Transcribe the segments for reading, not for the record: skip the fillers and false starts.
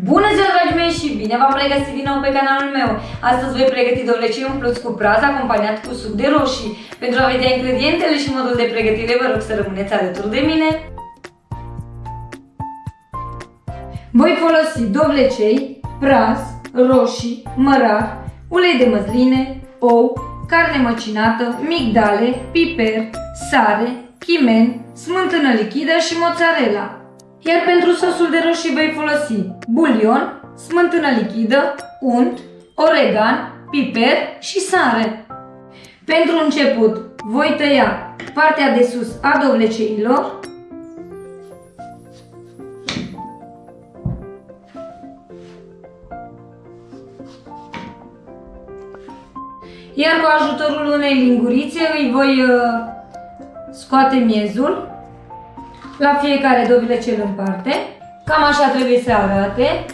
Bună ziua, dragii mei, și bine v-am regăsit din nou pe canalul meu. Astăzi voi pregăti dovlecei umpluți cu praz acompaniat cu suc de roșii. Pentru a vedea ingredientele și modul de pregătire, vă rog să rămâneți alături de mine. Voi folosi dovlecei, praz, roșii, mărar, ulei de măsline, ou, carne măcinată, migdale, piper, sare, chimen, smântână lichidă și mozzarella. Iar pentru sosul de roșii voi folosi bulion, smântână lichidă, unt, oregan, piper și sare. Pentru început, voi tăia partea de sus a dovleceilor . Iar cu ajutorul unei lingurițe îi voi scoate miezul la fiecare dovlecel în parte. Cam așa trebuie să arate.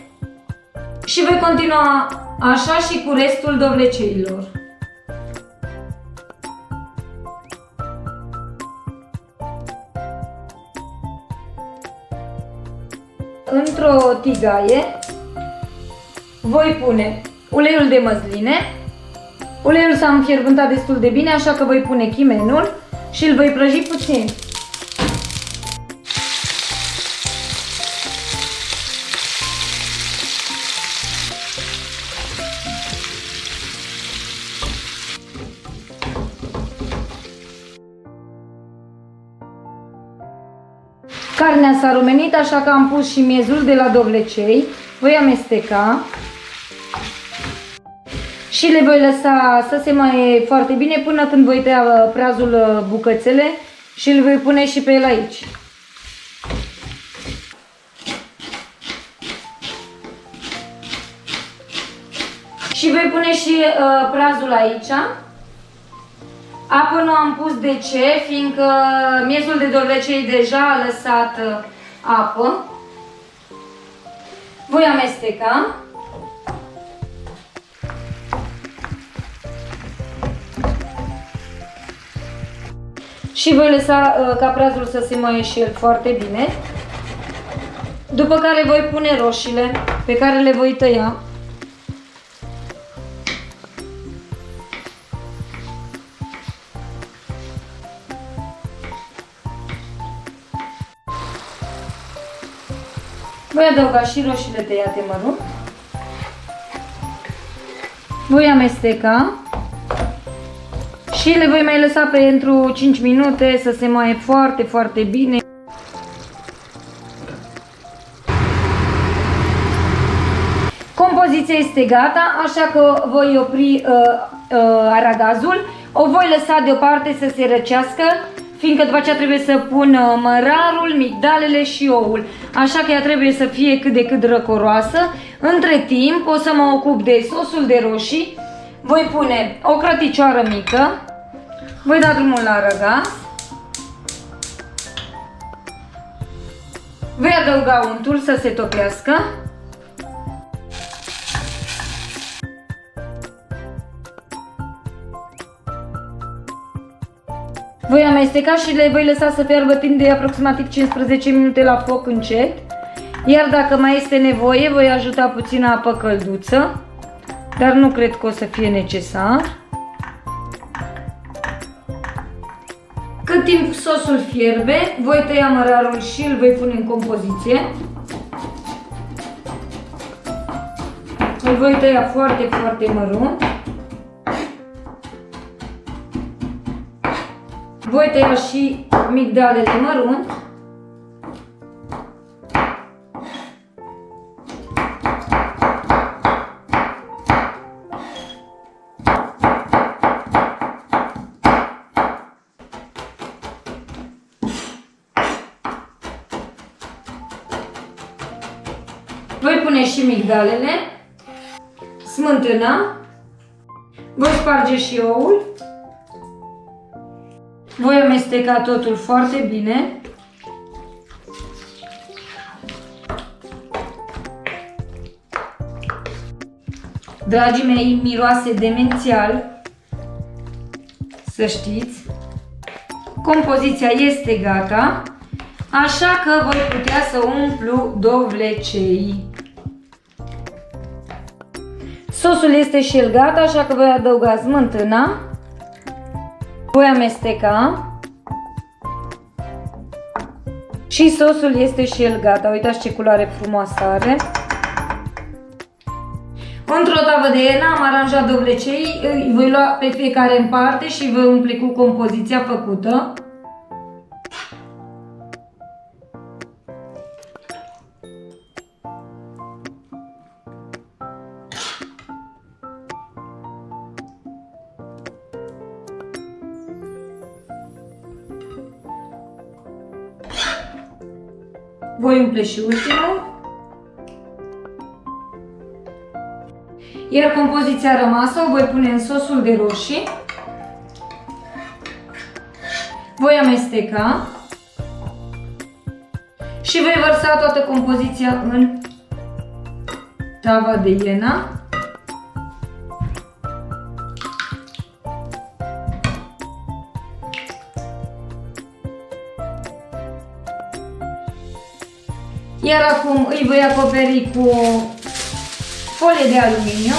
Și voi continua așa și cu restul dovleceilor. Într-o tigaie voi pune uleiul de măsline. Uleiul s-a înfierbântat destul de bine, așa că voi pune chimenul și îl voi prăji puțin. Carnea s-a rumenit, așa că am pus și miezul de la dovlecei. Voi amesteca și le voi lăsa să se maie foarte bine până când voi tăia prazul bucățele și îl voi pune și pe el aici. Și voi pune și prazul aici. Apă nu am pus, de ce? Fiindcă miezul de dovlecei deja a lăsat apă. Voi amesteca. Și voi lăsa ca prazul să se maie și el foarte bine. După care voi pune roșiile pe care le voi tăia. Voi adăuga și roșiile tăiate mărunt. Voi amesteca. Și le voi mai lăsa pentru 5 minute să se maie foarte, foarte bine. Compoziția este gata, așa că voi opri aragazul. O voi lăsa deoparte să se răcească, fiindcă după aceea trebuie să pun mărarul, migdalele și oul. Așa că ea trebuie să fie cât de cât răcoroasă. Între timp o să mă ocup de sosul de roșii. Voi pune o crăticioară mică. Voi da drumul la aragaz. Voi adăuga untul să se topească. Voi amesteca și le voi lăsa să fiarbă timp de aproximativ 15 minute la foc încet. Iar dacă mai este nevoie, voi ajuta puțină apă călduță, dar nu cred că o să fie necesar. Cât timp sosul fierbe, voi tăia mărarul și îl voi pune în compoziție. Îl voi tăia foarte, foarte mărunt. Voi tăia și migdalele mărunt. Voi pune și migdalele, smântâna, voi sparge și oul, voi amesteca totul foarte bine. Dragii mei, miroase demențial, să știți. Compoziția este gata. Așa că voi putea să umplu dovlecei. Sosul este și el gata, așa că voi adăuga smântâna. Voi amesteca. Și sosul este și el gata. Uitați ce culoare frumoasă are. Într-o tavă de iernă am aranjat dovlecei, îi voi lua pe fiecare în parte și voi umple cu compoziția făcută. Voi umple și ultimul. Iar compoziția rămasă o voi pune în sosul de roșii. Voi amesteca. Și voi vărsa toată compoziția în tava de iena. Iar acum îi voi acoperi cu o folie de aluminiu.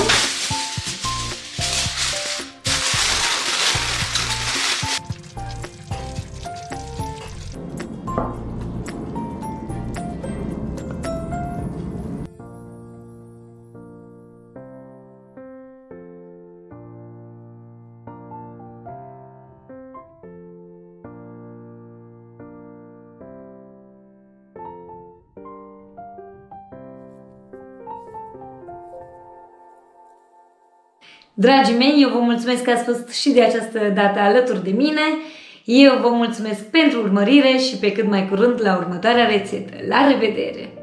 Dragii mei, eu vă mulțumesc că ați fost și de această dată alături de mine. Eu vă mulțumesc pentru urmărire și pe cât mai curând la următoarea rețetă. La revedere!